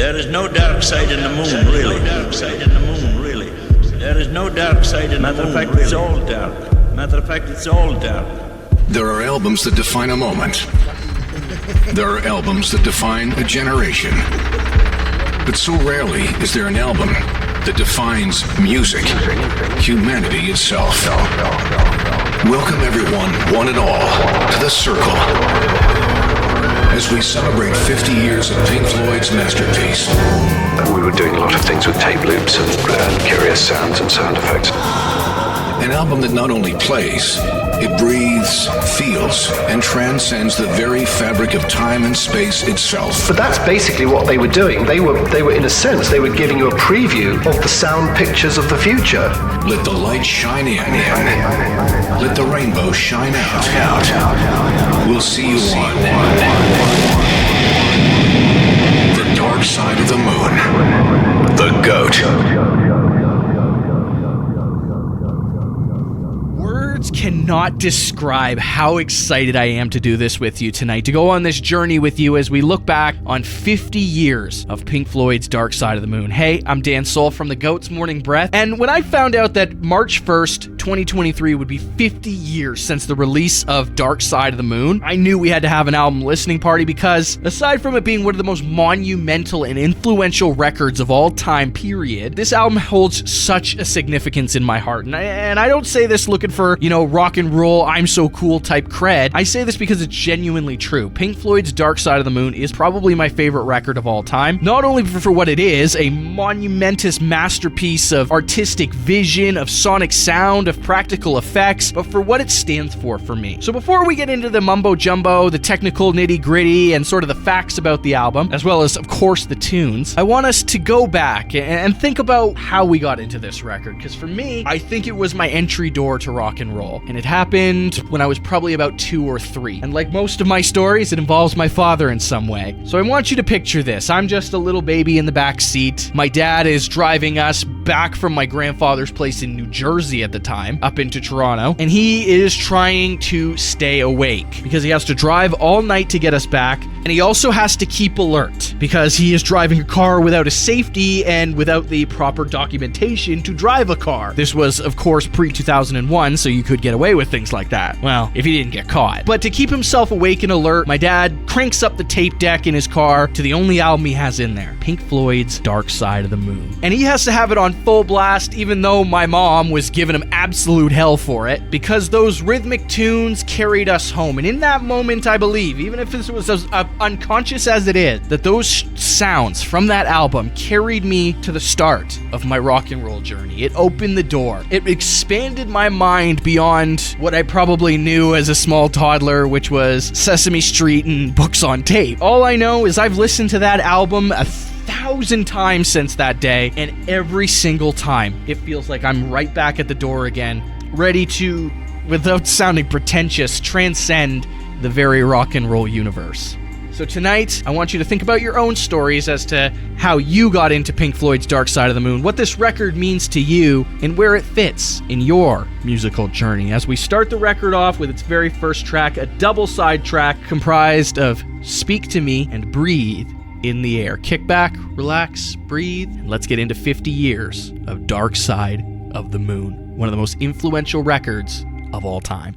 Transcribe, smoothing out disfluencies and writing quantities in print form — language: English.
There is no dark side in the moon, really. Dark side in the moon, really. There is no dark side in the moon. Matter of fact, it's all dark. Matter of fact, it's all dark. There are albums that define a moment. There are albums that define a generation. But so rarely is there an album that defines music, humanity itself. Welcome everyone, one and all, to the Circle, as we celebrate 50 years of Pink Floyd's masterpiece. We were doing a lot of things with tape loops and curious sounds and sound effects. An album that not only plays, it breathes, feels, and transcends the very fabric of time and space itself. But that's basically what they were doing. They were, in a sense, they were giving you a preview of the sound pictures of the future. Let the light shine in. Let the rainbow shine out. We'll see you on the dark side of the moon. The GOAT. Cannot describe how excited I am to do this with you tonight, to go on this journey with you as we look back on 50 years of Pink Floyd's Dark Side of the Moon. Hey, I'm Dan Soul from the GOAT's Morning Breath, and when I found out that March 1st, 2023 would be 50 years since the release of Dark Side of the Moon, I knew we had to have an album listening party because, aside from it being one of the most monumental and influential records of all time period, this album holds such a significance in my heart. And I don't say this looking for, rock and roll, I'm so cool type cred. I say this because it's genuinely true. Pink Floyd's Dark Side of the Moon is probably my favorite record of all time. Not only for what it is, a monumentous masterpiece of artistic vision, of sonic sound, of practical effects, but for what it stands for me. So before we get into the mumbo jumbo, the technical nitty gritty, and sort of the facts about the album, as well as, of course, the tunes, I want us to go back and think about how we got into this record. Because for me, I think it was my entry door to rock and roll. And it happened when I was probably about 2 or 3. And like most of my stories, it involves my father in some way. So I want you to picture this. I'm just a little baby in the back seat. My dad is driving us back from my grandfather's place in New Jersey at the time, up into Toronto. And he is trying to stay awake because he has to drive all night to get us back. And he also has to keep alert because he is driving a car without a safety and without the proper documentation to drive a car. This was, of course, pre-2001, so you could get away with things like that. Well, if he didn't get caught. But to keep himself awake and alert, my dad cranks up the tape deck in his car to the only album he has in there, Pink Floyd's Dark Side of the Moon. And he has to have it on full blast, even though my mom was giving him absolute hell for it, because those rhythmic tunes carried us home. And in that moment, I believe, even if this was as unconscious as it is, that those sounds from that album carried me to the start of my rock and roll journey. It opened the door. It expanded my mind beyond what I probably knew as a small toddler, which was Sesame Street and books on tape. All I know is I've listened to that album 1,000 times since that day, and every single time it feels like I'm right back at the door again, ready to, without sounding pretentious, transcend the very rock and roll universe. So tonight, I want you to think about your own stories as to how you got into Pink Floyd's Dark Side of the Moon, what this record means to you, and where it fits in your musical journey. As we start the record off with its very first track, a double side track comprised of Speak to Me and Breathe in the Air. Kick back, relax, breathe, and let's get into 50 years of Dark Side of the Moon, one of the most influential records of all time.